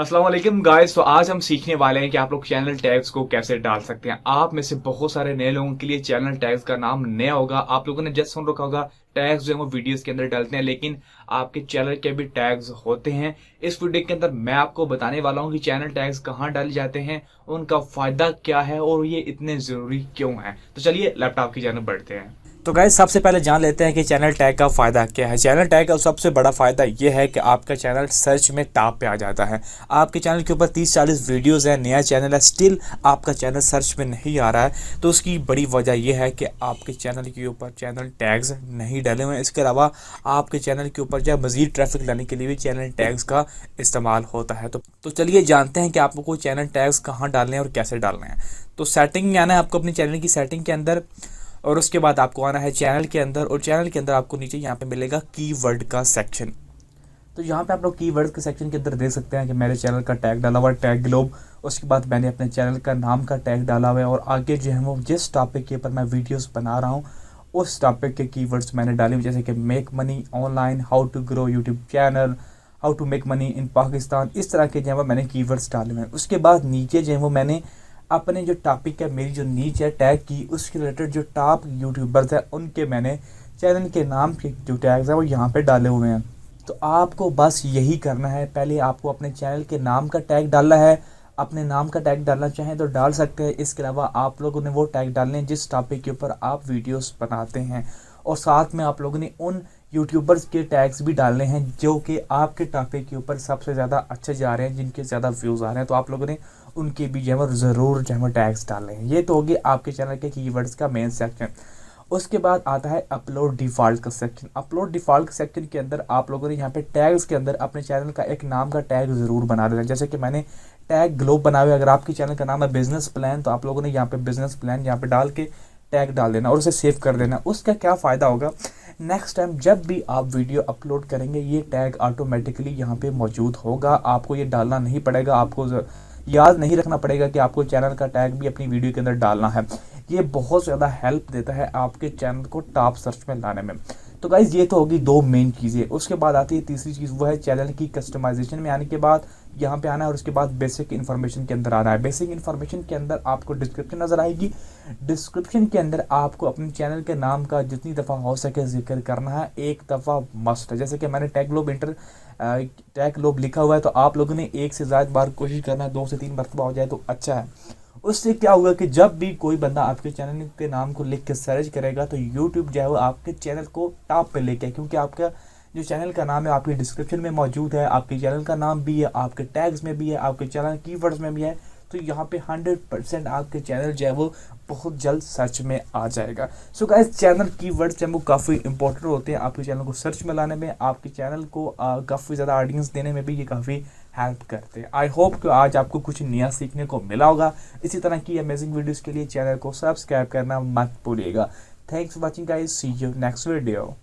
अस्सलाम वालेकुम गाइस। तो आज हम सीखने वाले हैं कि आप लोग चैनल टैग्स को कैसे डाल सकते हैं। आप में से बहुत सारे नए लोगों के लिए चैनल टैग्स का नाम नया होगा। आप लोगों ने जस्ट सुन रखा होगा टैग्स जो है वो वीडियोस के अंदर डालते हैं, लेकिन आपके चैनल के भी टैग्स होते हैं। इस वीडियो के अंदर मैं आपको बताने वाला हूँ कि चैनल टैग्स कहाँ डाले जाते हैं, उनका फायदा क्या है और ये इतने जरूरी क्यों है। तो चलिए लैपटॉप की जानब बढ़ते हैं। तो गाइस सबसे पहले जान लेते हैं कि चैनल टैग का फ़ायदा क्या है। चैनल टैग का सबसे बड़ा फ़ायदा ये है कि आपका चैनल सर्च में टॉप पे आ जाता है। आपके चैनल के ऊपर 30-40 वीडियोस हैं, नया चैनल है, स्टिल आपका चैनल सर्च में नहीं आ रहा है, तो उसकी बड़ी वजह यह है कि आपके चैनल के ऊपर चैनल टैग्स नहीं डाले हुए हैं। इसके अलावा आपके चैनल के ऊपर जो मज़ीद ट्रैफिक लाने के लिए भी चैनल टैग्स का इस्तेमाल होता है। तो चलिए जानते हैं कि आपको चैनल टैग्स कहाँ डालने हैं और कैसे डालने हैं। तो सेटिंग में आना है आपको, अपनी चैनल की सेटिंग के अंदर, और उसके बाद आपको आना है चैनल के अंदर, और चैनल के अंदर आपको नीचे यहाँ पे मिलेगा कीवर्ड का सेक्शन। तो यहाँ पे आप लोग कीवर्ड के सेक्शन के अंदर देख सकते हैं कि मेरे चैनल का टैग डाला हुआ है, टैग ग्लोब। उसके बाद मैंने अपने चैनल का नाम का टैग डाला हुआ है, और आगे जो है वो जिस टॉपिक के ऊपर मैं वीडियोस बना रहा हूँ उस टॉपिक के कीवर्ड्स मैंने डाले हुए, जैसे कि make money online, how to grow YouTube channel, how to make money in Pakistan. इस तरह के जो है वो मैंने कीवर्ड्स डाले हुए हैं। उसके बाद नीचे जो है वो मैंने अपने जो टॉपिक है, मेरी जो नीच है टैग की, उसके रिलेटेड जो टॉप यूट्यूबर्स हैं उनके मैंने चैनल के नाम के जो टैग्स हैं वो यहाँ पे डाले हुए हैं। तो आपको बस यही करना है, पहले आपको अपने चैनल के नाम का टैग डालना है। अपने नाम का टैग डालना चाहें तो डाल सकते हैं। इसके अलावा आप लोगों ने वो टैग डालने हैं जिस टॉपिक के ऊपर आप वीडियोस बनाते हैं, और साथ में आप लोगों ने उन यूट्यूबर्स के टैग्स भी डालने हैं जो कि आपके टॉपिक के ऊपर सबसे ज़्यादा अच्छे जा रहे हैं, जिनके ज़्यादा व्यूज़ आ रहे हैं। तो आप लोगों ने उनके भी जो है ज़रूर जो है टैग्स डालने हैं। ये तो होगी आपके चैनल के कीवर्ड्स का मेन सेक्शन। उसके बाद आता है अपलोड डिफ़ॉल्ट का सेक्शन। अपलोड डिफ़ॉल्ट के सेक्शन के अंदर आप लोगों ने यहाँ पे टैग्स के अंदर अपने चैनल का एक नाम का टैग ज़रूर बना देना। जैसे कि मैंने टैग ग्लोब बना हुआ है। अगर आपके चैनल का नाम है बिजनेस प्लान, तो आप लोगों ने यहाँ पे बिजनेस प्लान यहाँ पे डाल के टैग डाल देना और उसे सेव कर देना। उसका क्या फ़ायदा होगा, नेक्स्ट टाइम जब भी आप वीडियो अपलोड करेंगे ये टैग ऑटोमेटिकली यहाँ पे मौजूद होगा। आपको ये डालना नहीं पड़ेगा, आपको याद नहीं रखना पड़ेगा कि आपको चैनल का टैग भी अपनी वीडियो के अंदर डालना है। ये बहुत ज़्यादा हेल्प देता है आपके चैनल को टॉप सर्च में लाने में। तो गाइज़ ये तो होगी दो मेन चीज़ें। उसके बाद आती है तीसरी चीज़, वो है चैनल की कस्टमाइजेशन में आने के बाद यहाँ पे आना है, और उसके बाद बेसिक इन्फॉर्मेशन के अंदर आना है। बेसिक इन्फॉर्मेशन के अंदर आपको डिस्क्रिप्शन नज़र आएगी। डिस्क्रिप्शन के अंदर आपको अपने चैनल के नाम का जितनी दफ़ा हो सके जिक्र करना है, एक दफ़ा मस्ट है। जैसे कि मैंने टैग ग्लोब लिखा हुआ है, तो आप लोगों ने एक से ज़्यादा बार कोशिश करना है, 2 से 3 मरतबा हो जाए तो अच्छा है। उससे क्या होगा कि जब भी कोई बंदा आपके चैनल के नाम को लिख के सर्च करेगा तो यूट्यूब जो है वो आपके चैनल को टॉप पे लेके, क्योंकि आपका जो चैनल का नाम है आपकी डिस्क्रिप्शन में मौजूद है, आपके चैनल का नाम भी है, आपके टैग्स में भी है, आपके चैनल कीवर्ड्स में भी है। तो यहाँ पे 100% आपके चैनल जो है वो बहुत जल्द सर्च में आ जाएगा। सो गाइस चैनल कीवर्ड्स जो है वो काफ़ी इंपॉर्टेंट होते हैं आपके चैनल को सर्च में लाने में, आपके चैनल को काफ़ी ज़्यादा ऑडियंस देने में भी ये काफ़ी हेल्प करते हैं। आई होप कि आज आपको कुछ नया सीखने को मिला होगा। इसी तरह की अमेजिंग वीडियोज़ के लिए चैनल को सब्सक्राइब करना मत भूलिएगा। Thanks for watching guys, see you next video.